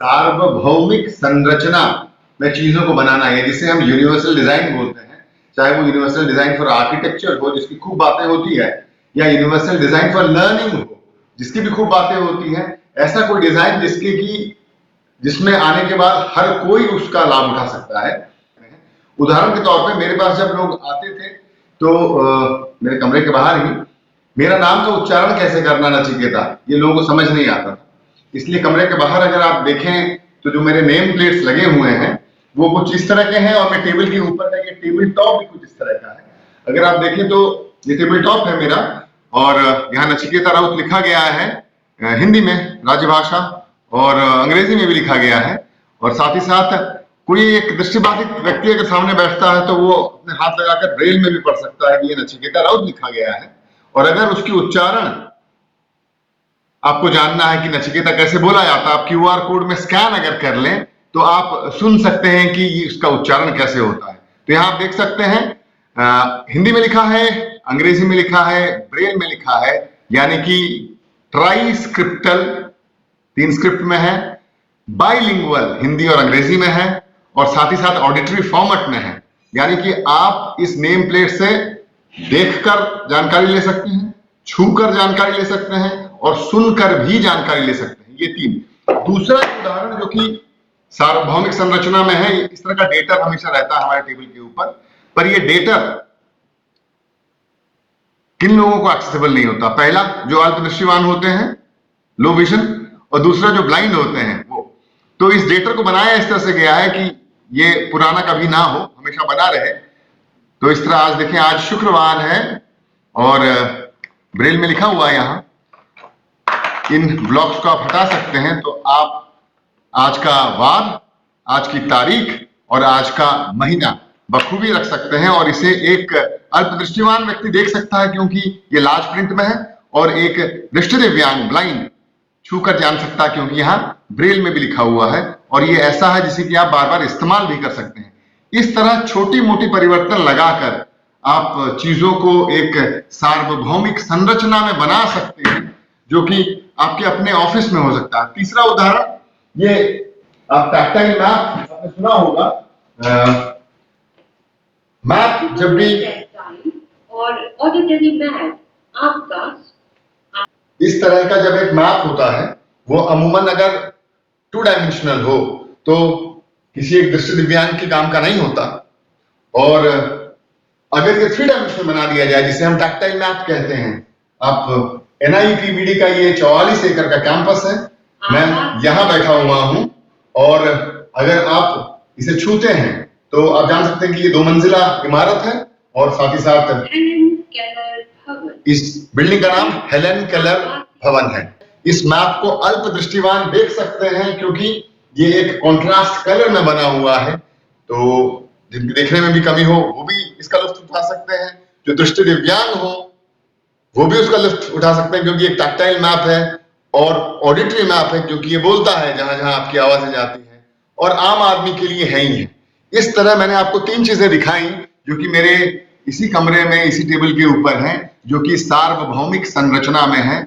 सार्वभौमिक संरचना में चीजों को बनाना है, जिसे हम यूनिवर्सल डिजाइन बोलते हैं। चाहे वो यूनिवर्सल डिजाइन फॉर आर्किटेक्चर हो, जिसकी खूब बातें होती है, या यूनिवर्सल डिजाइन फॉर लर्निंग हो, जिसकी भी खूब बातें होती हैं। ऐसा कोई डिजाइन जिसमें आने के बाद हर कोई उसका लाभ उठा सकता है। उदाहरण के तौर पे मेरे पास जब लोग आते थे तो मेरे कमरे के बाहर ही मेरा नाम का उच्चारण कैसे करना नचिकेता, ये लोगों को समझ नहीं आता था। इसलिए कमरे के बाहर अगर आप देखें तो जो मेरे नेम प्लेट्स लगे हुए हैं वो कुछ इस तरह के हैं, और मैं टेबल के ऊपर का ये टेबल टॉप भी कुछ इस तरह का है। अगर आप देखें तो ये टेबल टॉप है मेरा, और यहाँ नचिकेता राउत लिखा गया है हिंदी में राजभाषा, और अंग्रेजी में भी लिखा गया है। और साथ ही साथ कोई एक दृष्टिबाधित व्यक्ति अगर सामने बैठता है तो वो अपने हाथ लगाकर ब्रेल में भी पढ़ सकता है कि ये नचिकेता राउत लिखा गया है। और अगर उसकी उच्चारण आपको जानना है कि नचिकेता कैसे बोला जाता है, आप क्यूआर कोड में स्कैन अगर कर लें तो आप सुन सकते हैं कि इसका उच्चारण कैसे होता है। तो यहां आप देख सकते हैं हिंदी में लिखा है, अंग्रेजी में लिखा है, ब्रेल में लिखा है, यानी कि ट्राइस्क्रिप्टल 3 स्क्रिप्ट में है, बाइलिंगुअल हिंदी और अंग्रेजी में है, और साथ ही साथ ऑडिटरी फॉर्मेट में है। यानी कि आप इस नेम प्लेट से देखकर जानकारी ले सकते हैं, छूकर जानकारी ले सकते हैं, और सुनकर भी जानकारी ले सकते हैं। ये 3। दूसरा उदाहरण जो कि सार्वभौमिक संरचना में है, इस तरह का डेटर हमेशा रहता है हमारे टेबल के ऊपर, पर ये डेटर किन लोगों को एक्सेसिबल नहीं होता? पहला जो अल्पदृष्टिवान होते हैं, लो विजन, और दूसरा जो ब्लाइंड होते हैं वो। तो इस डेटर को बनाया इस तरह से गया है कि ये पुराना कभी ना हो, हमेशा बना रहे। तो इस तरह आज देखें, आज शुक्रवार है और ब्रेल में लिखा हुआ है यहाँ। इन ब्लॉक्स को आप हटा सकते हैं तो आप आज का वार, आज की तारीख और आज का महीना बखूबी रख सकते हैं, और इसे एक अल्पदृष्टिवान व्यक्ति देख सकता है क्योंकि ये लार्ज प्रिंट में है, और एक दृष्टि दिव्यांग ब्लाइंड छूकर जान सकता है क्योंकि यहाँ ब्रेल में भी लिखा हुआ है, और ये ऐसा है जिसे कि आप बार बार इस्तेमाल भी कर सकते हैं। इस तरह छोटी मोटी परिवर्तन लगाकर आप चीजों को एक सार्वभौमिक संरचना में बना सकते हैं, जो कि आपके अपने ऑफिस में हो सकता है। तीसरा उदाहरण, ये आप टैक्टाइल मैप आपने सुना होगा। मैप जब भी और ऑडिटरी मैप आपका इस तरह का जब एक मैप होता है, वो अमूमन अगर 2 डायमेंशनल हो तो किसी एक दृष्टि दिव्यांग के काम का नहीं होता, और अगर ये 3 डायमेंशनल बना दिया जाए, जिसे हम टैक्टाइल मैप कहते हैं। आप NIPBD का ये 44 एकड़ का कैंपस है, मैं यहां बैठा हुआ हूं, और अगर आप इसे छूते हैं तो आप जान सकते हैं कि ये 2 मंजिला इमारत है, और साथ ही साथ इस बिल्डिंग का नाम हेलेन केलर भवन है। इस मैप को अल्प दृष्टिवान देख सकते हैं क्योंकि ये एक कॉन्ट्रास्ट कलर में बना हुआ है, तो जिनके देखने में भी कमी हो वो भी इसका लुत्फ उठा सकते हैं, जो दृष्टि दिव्यांग हो वो भी उसका लुत्फ उठा सकते हैं, क्योंकि एक टैक्टाइल मैप है और ऑडिटरी मैप है, क्योंकि ये बोलता है जहां जहां आपकी आवाजें जाती हैं, और आम आदमी के लिए है ही है। इस तरह मैंने आपको 3 चीजें दिखाई जो कि मेरे इसी कमरे में, इसी टेबल के ऊपर हैं, जो कि सार्वभौमिक संरचना में है।